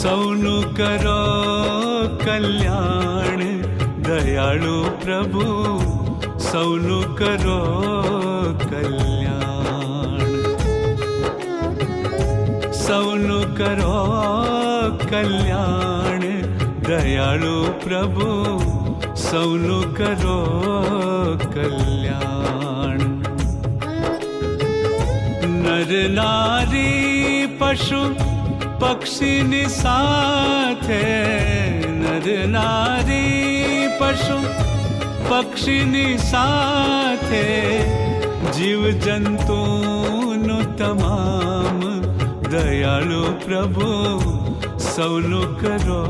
सौनु करो कल्याण दयाळु प्रभु सौनु करो कल्याण सौनु करो कल्याण दयाळु प्रभु सौनु करो कल्याण नर नारी पशु पक्षी निसाथे नर नारी पशु पक्षी निसाथे जीव जंतु नु तमाम दयाळु प्रभु सौनु करो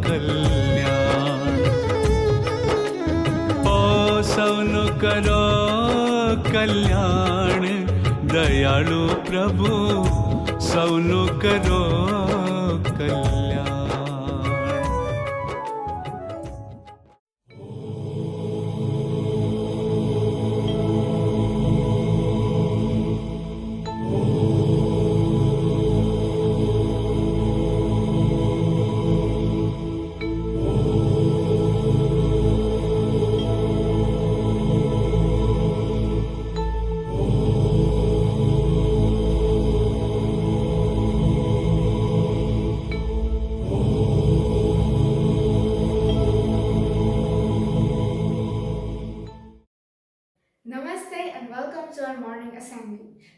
कल्याण ओ सौनु करो कल्याण दयाळु प्रभु सौनु करो कल्याण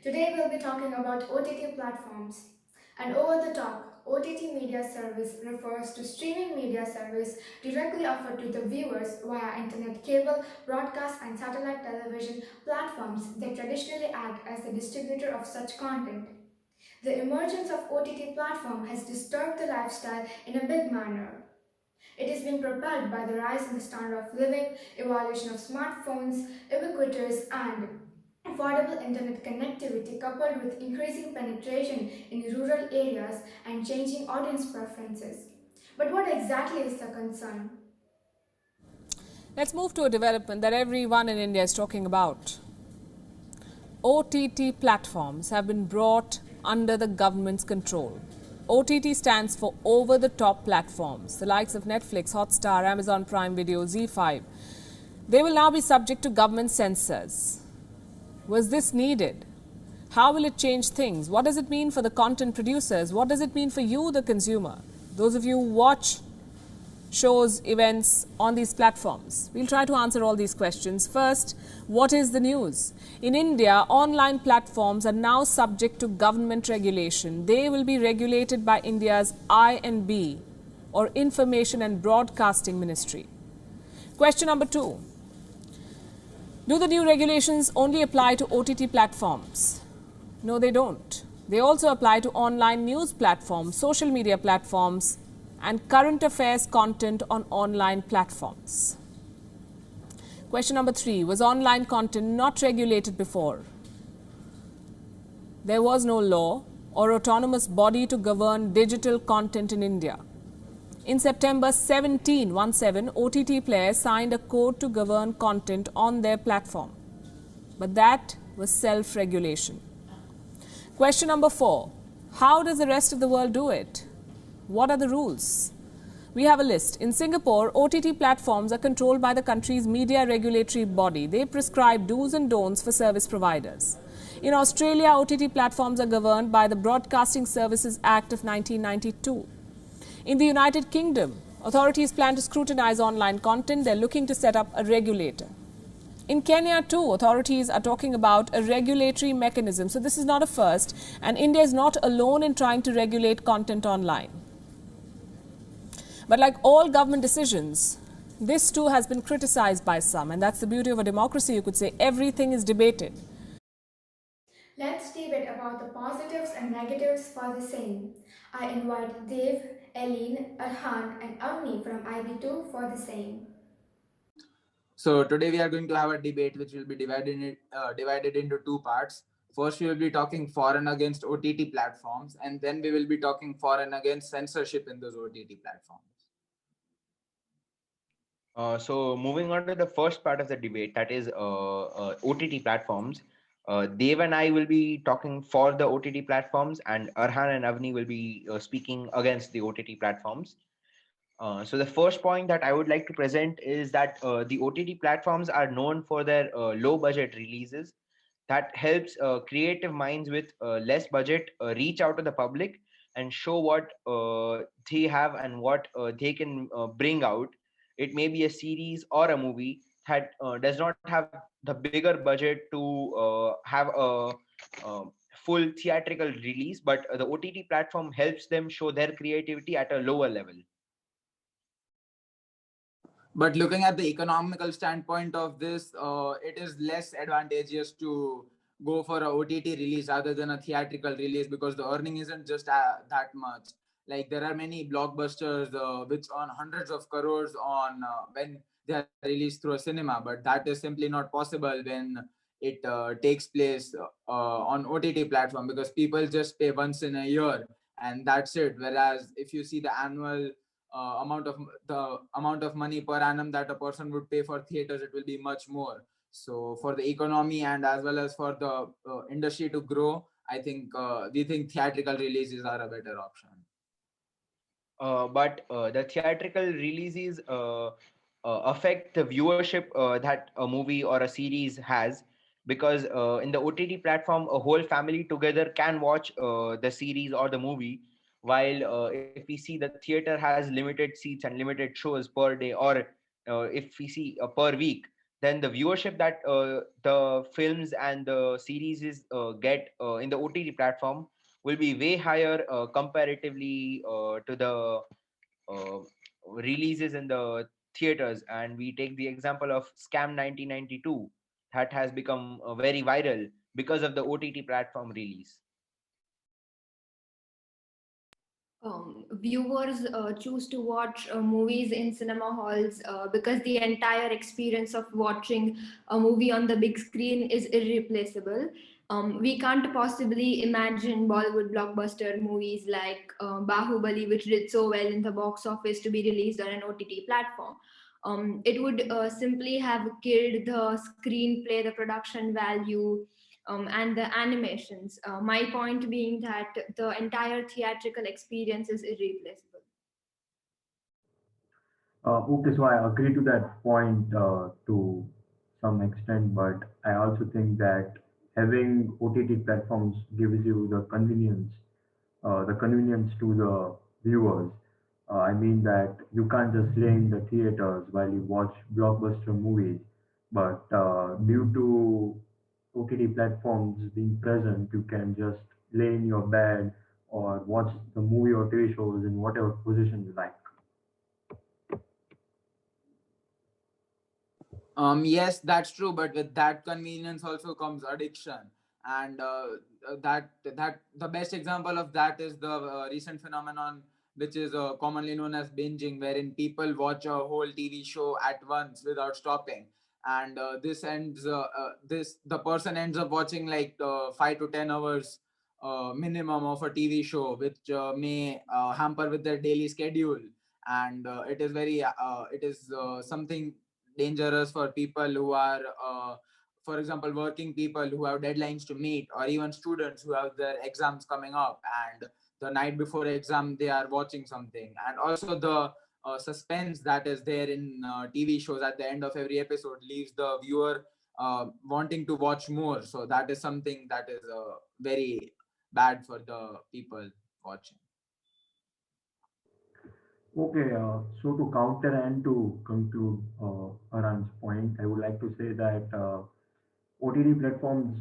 Today we'll be talking about OTT platforms. An over-the-top OTT media service refers to streaming media service directly offered to the viewers via internet cable, broadcast and satellite television platforms that traditionally act as the distributor of such content. The emergence of OTT platform has disturbed the lifestyle in a big manner. It has been propelled by the rise in the standard of living, evolution of smartphones, ubiquitous and affordable internet connectivity coupled with increasing penetration in rural areas and changing audience preferences. But what exactly is the concern? Let's move to a development that everyone in India is talking about. OTT platforms have been brought under the government's control. OTT stands for over-the-top platforms, the likes of Netflix, Hotstar, Amazon Prime Video, Z5. They will now be subject to government censors. Was this needed? How will it change things? What does it mean for the content producers? What does it mean for you, the consumer? Those of you who watch shows, events on these platforms. We'll try to answer all these questions. First, what is the news? In India, online platforms are now subject to government regulation. They will be regulated by India's INB, or Information and Broadcasting Ministry. Question number 2. Do the new regulations only apply to OTT platforms? No, they don't. They also apply to online news platforms, social media platforms, and current affairs content on online platforms. Question number 3. Was online content not regulated before? There was no law or autonomous body to govern digital content in India. In September 17, OTT players signed a code to govern content on their platform. But that was self-regulation. Question number 4. How does the rest of the world do it? What are the rules? We have a list. In Singapore, OTT platforms are controlled by the country's media regulatory body. They prescribe do's and don'ts for service providers. In Australia, OTT platforms are governed by the Broadcasting Services Act of 1992. In the United Kingdom, authorities plan to scrutinize online content. They're looking to set up a regulator. In Kenya too, authorities are talking about a regulatory mechanism. So this is not a first, and India is not alone in trying to regulate content online. But like all government decisions, this too has been criticized by some, and that's the beauty of a democracy. You could say everything is debated. Let's debate about the positives and negatives for the same. I invite Dev, Aleen, Arhaan and Avani from IB2 for the same. So today we are going to have a debate which will be divided into 2 parts. First, we will be talking for and against OTT platforms, and then we will be talking for and against censorship in those OTT platforms. So moving on to the first part of the debate, that is OTT platforms. Dev and I will be talking for the OTT platforms, and Arhaan and Avani will be speaking against the OTT platforms. So the first point that I would like to present is that the OTT platforms are known for their low budget releases that helps creative minds with less budget reach out to the public and show what they have and what they can bring out. It may be a series or a movie that does not have the bigger budget to have a full theatrical release, but the OTT platform helps them show their creativity at a lower level. But looking at the economical standpoint of this, it is less advantageous to go for a OTT release rather than a theatrical release, because the earning isn't just that much. Like there are many blockbusters which earn hundreds of crores on when they are released through a cinema, but that is simply not possible when it takes place on OTT platform, because people just pay once in a year and that's it. Whereas if you see the annual amount of money per annum that a person would pay for theaters, it will be much more. So for the economy and as well as for the industry to grow, I think we think theatrical releases are a better option. But the theatrical releases affect the viewership that a movie or a series has, because in the OTT platform, a whole family together can watch the series or the movie, while if we see the theater has limited seats and limited shows per day, or if we see per week, then the viewership that the films and the series get in the OTT platform will be way higher comparatively to the uh, releases in the theaters. And we take the example of Scam 1992 that has become very viral because of the OTT platform release. Viewers choose to watch movies in cinema halls because the entire experience of watching a movie on the big screen is irreplaceable. We can't possibly imagine Bollywood blockbuster movies like Bahubali, which did so well in the box office, to be released on an OTT platform. It would simply have killed the screenplay, the production value, and the animations. My point being that the entire theatrical experience is irreplaceable. Okay, so I agree to that point to some extent, but I also think that having OTT platforms gives you the convenience to the viewers. I mean that you can't just lay in the theaters while you watch blockbuster movies, but due to OTT platforms being present, you can just lay in your bed or watch the movie or TV shows in whatever position you like. Yes, that's true, but with that convenience also comes addiction, and that the best example of that is the recent phenomenon which is commonly known as binging, wherein people watch a whole TV show at once without stopping, and this the person ends up watching like 5 to 10 hours minimum of a TV show, which may hamper with their daily schedule, and it is something dangerous for people who are for example working people who have deadlines to meet, or even students who have their exams coming up and the night before exam they are watching something. And also the suspense that is there in TV shows at the end of every episode leaves the viewer wanting to watch more, so that is something that is very bad for the people watching. Okay, so to counter and to conclude Arhan's point, I would like to say that OTT platforms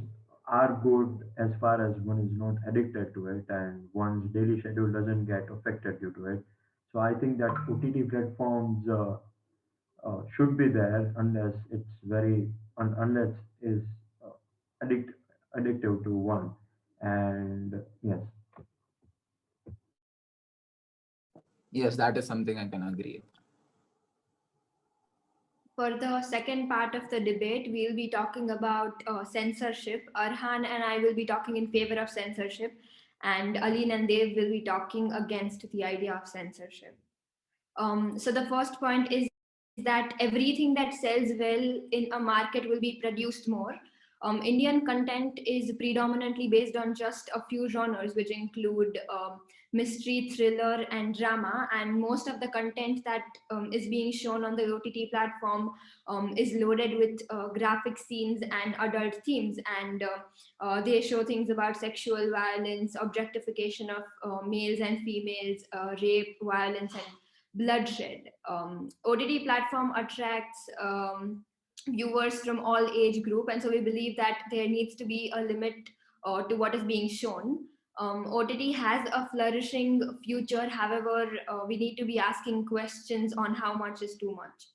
are good as far as one is not addicted to it and one's daily schedule doesn't get affected due to it. So I think that OTT platforms should be there unless it's unless is uh, addict addictive to one. And yes. Yes, that is something I can agree. For the second part of the debate, we'll be talking about censorship. Arhan and I will be talking in favor of censorship, and Aleen and Dev will be talking against the idea of censorship. So the first point is that everything that sells well in a market will be produced more. Indian content is predominantly based on just a few genres, which include mystery, thriller, and drama. And most of the content that is being shown on the OTT platform is loaded with graphic scenes and adult themes. And they show things about sexual violence, objectification of males and females, rape, violence, and bloodshed. OTT platform attracts viewers from all age group, and so we believe that there needs to be a limit to what is being shown. OTT has a flourishing future. However, we need to be asking questions on how much is too much.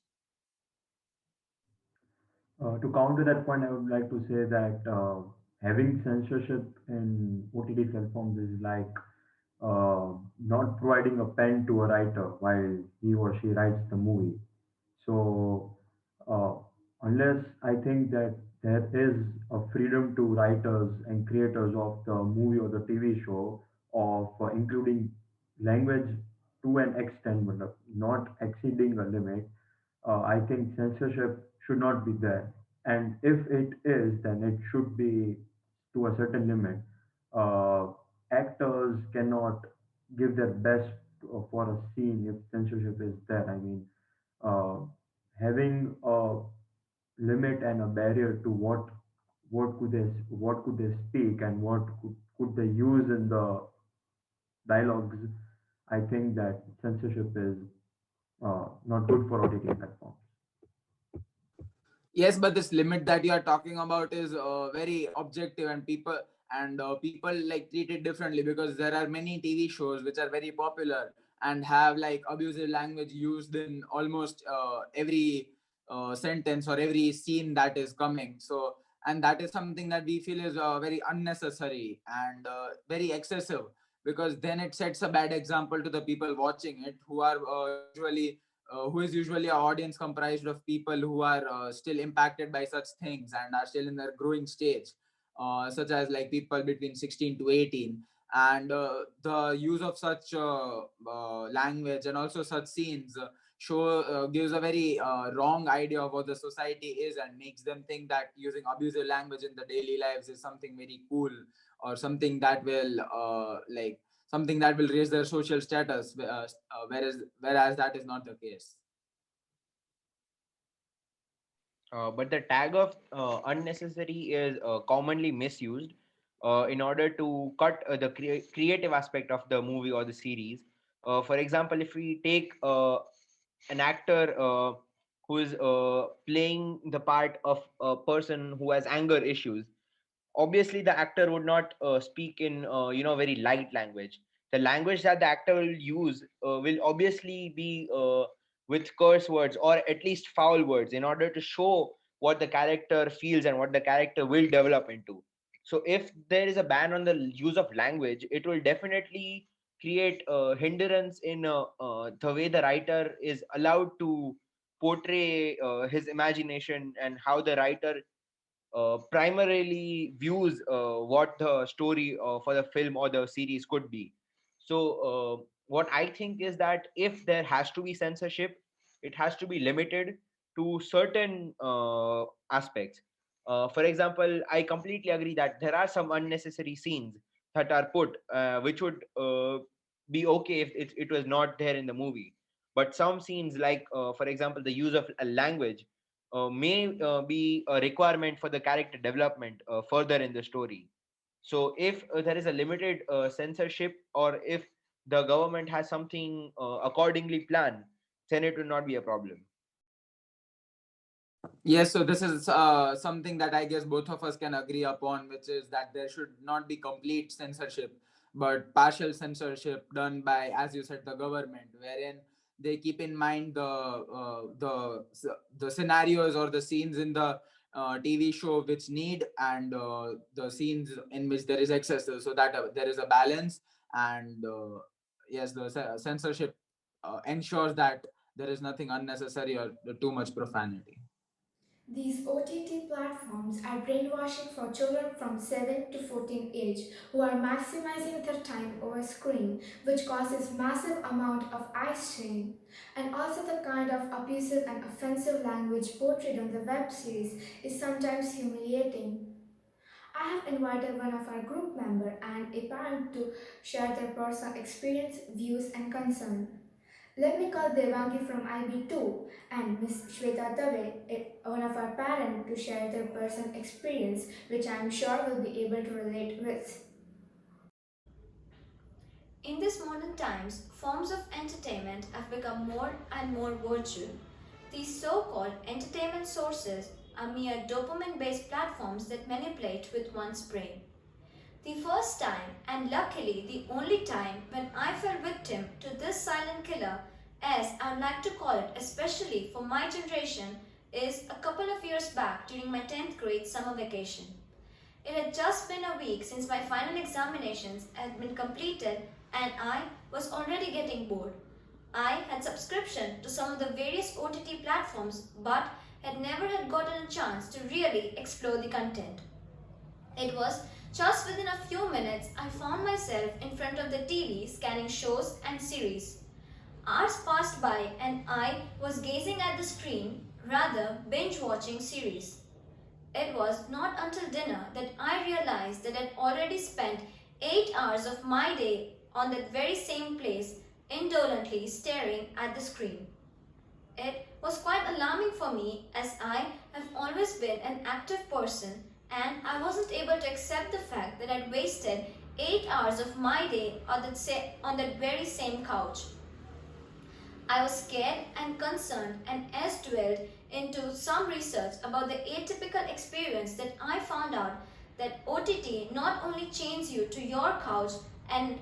To counter that point, I would like to say that having censorship in OTT platforms is like not providing a pen to a writer while he or she writes the movie. So, uh, unless I think that there is a freedom to writers and creators of the movie or the TV show of including language to an extent, but not exceeding a limit, I think censorship should not be there. And if it is, then it should be to a certain limit. Uh, Actors cannot give their best for a scene if censorship is there. I mean, uh, having a limit and a barrier to what could they speak and could they use in the dialogues, I think that censorship is not good for OTT platforms. Yes, but this limit that you are talking about is very objective, and people like treat it differently, because there are many TV shows which are very popular and have like abusive language used in almost every sentence or every scene that is coming. So, and that is something that we feel is very unnecessary and very excessive, because then it sets a bad example to the people watching it, who is usually an audience comprised of people who are still impacted by such things and are still in their growing stage, such as like people between 16 to 18. And the use of such language and also such scenes gives a very wrong idea of what the society is, and makes them think that using abusive language in the daily lives is something very cool, or something that will something that will raise their social status, whereas that is not the case. But the tag of unnecessary is commonly misused in order to cut the creative aspect of the movie or the series. For example, if we take an actor who is playing the part of a person who has anger issues, obviously the actor would not speak in very light language. The language that the actor will use will obviously be with curse words or at least foul words, in order to show what the character feels and what the character will develop into. So if there is a ban on the use of language, it will definitely create a hindrance in the way the writer is allowed to portray his imagination, and how the writer primarily views what the story for the film or the series could be. So, what I think is that if there has to be censorship, it has to be limited to certain aspects. For example, I completely agree that there are some unnecessary scenes that are put, which would be okay if it was not there in the movie. But some scenes, like for example, the use of a language may be a requirement for the character development further in the story. So if there is a limited censorship, or if the government has something accordingly planned, then it will not be a problem. Yes, so this is something that I guess both of us can agree upon, which is that there should not be complete censorship, but partial censorship done by, as you said, the government, wherein they keep in mind the scenarios or the scenes in the TV show which need, and the scenes in which there is excess, so that there is a balance. And yes, the censorship ensures that there is nothing unnecessary or too much profanity. These OTT platforms are brainwashing for children from 7 to 14 age who are maximizing their time over screen, which causes massive amount of eye strain. And also the kind of abusive and offensive language portrayed on the web series is sometimes humiliating. I have invited one of our group member and a parent to share their personal experience, views and concern. Let me call Devangi from IB2 and Miss Shweta Dave, one of our parents, to share their personal experience, which I am sure will be able to relate with. In these modern times, forms of entertainment have become more and more virtual. These so called entertainment sources are mere dopamine based platforms that manipulate with one's brain. The first time, and luckily the only time, when I fell victim to this silent killer, as I like to call it, especially for my generation, is a couple of years back during my 10th grade summer vacation. It had just been a week since my final examinations had been completed and I was already getting bored. I had subscription to some of the various OTT platforms but had never had gotten a chance to really explore the content. It was just within a few minutes I found myself in front of the TV scanning shows and series. Hours passed by and I was gazing at the screen, rather binge watching series. It was not until dinner that I realized that I'd already spent 8 hours of my day on that very same place, indolently staring at the screen. It was quite alarming for me as I have always been an active person and I wasn't able to accept the fact that I'd wasted 8 hours of my day on that very same couch. I was scared and concerned and as dwelled into some research about the atypical experience that I found out that OTT not only chains you to your couch and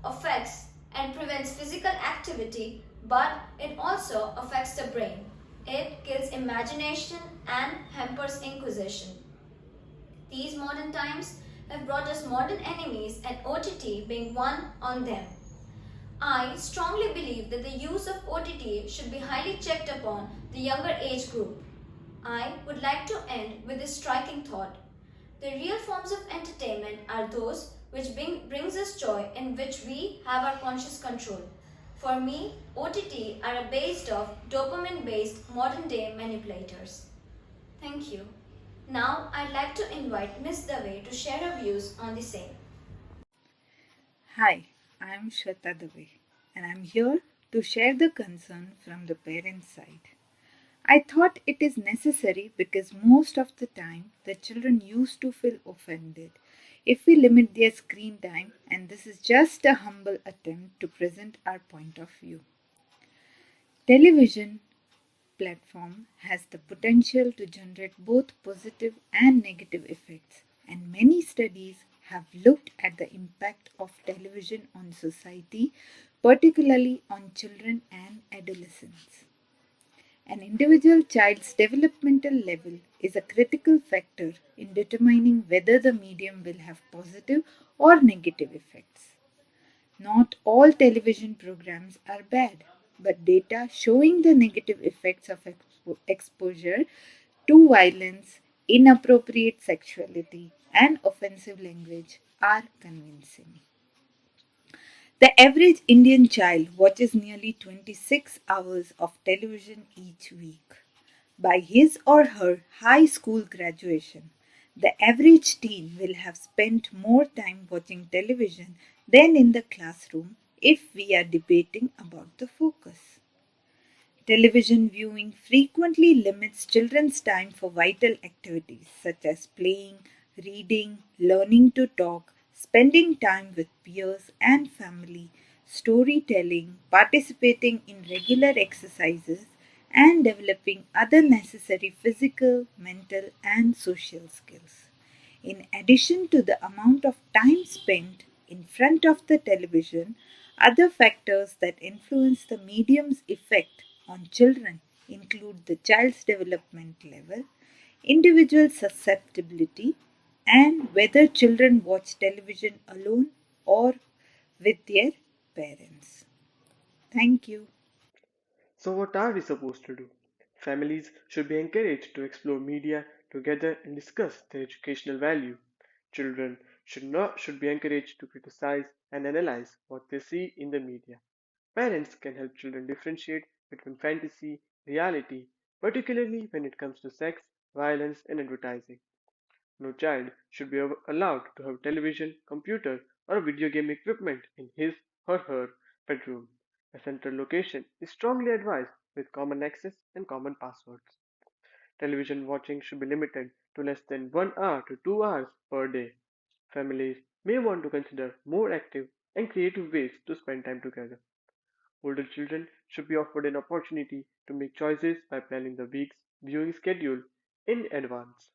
affects and prevents physical activity, but it also affects the brain. It kills imagination and hampers inquisition. These modern times have brought us modern enemies and OTT being one on them. I strongly believe that the use of OTT should be highly checked upon the younger age group. I would like to end with this striking thought. The real forms of entertainment are those which brings us joy in which we have our conscious control. For me, OTT are a based of dopamine based modern day manipulators. Thank you. Now I'd like to invite Miss Dave to share her views on the same. Hi, I'm Shweta Dave, and I'm here to share the concern from the parent side. I thought it is necessary because most of the time the children used to feel offended if we limit their screen time, and this is just a humble attempt to present our point of view. Television platform has the potential to generate both positive and negative effects, and many studies have looked at the impact of television on society, particularly on children and adolescents. An individual child's developmental level is a critical factor in determining whether the medium will have positive or negative effects. Not all television programs are bad, but data showing the negative effects of exposure to violence, inappropriate sexuality, and offensive language are convincing. The average Indian child watches nearly 26 hours of television each week. By his or her high school graduation, the average teen will have spent more time watching television than in the classroom if we are debating about the focus. Television viewing frequently limits children's time for vital activities such as playing, reading, learning to talk, spending time with peers and family, storytelling, participating in regular exercises, and developing other necessary physical, mental, and social skills. In addition to the amount of time spent in front of the television, other factors that influence the medium's effect on children include the child's development level, individual susceptibility, and whether children watch television alone or with their parents. Thank you. So, what are we supposed to do? Families should be encouraged to explore media together and discuss their educational value. Children should be encouraged to criticize and analyze what they see in the media. Parents can help children differentiate between fantasy, reality, particularly when it comes to sex, violence, and advertising. No child should be allowed to have television, computer, or video game equipment in his or her bedroom. A central location is strongly advised with common access and common passwords. Television watching should be limited to less than 1 hour to 2 hours per day. Families may want to consider more active and creative ways to spend time together. Older children should be offered an opportunity to make choices by planning the week's viewing schedule in advance.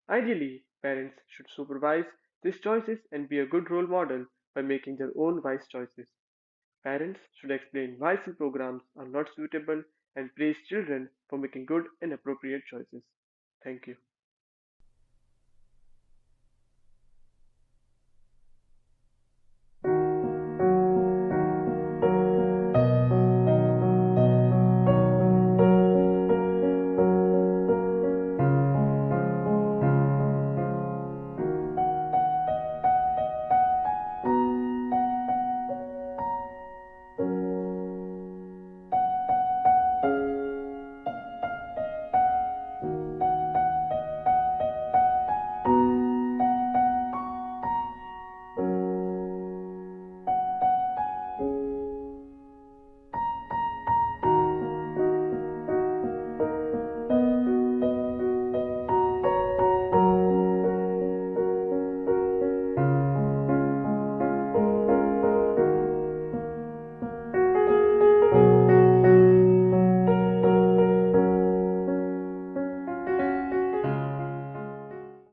Ideally, parents should supervise these choices and be a good role model by making their own wise choices. Parents should explain why some programs are not suitable and praise children for making good and appropriate choices. Thank you.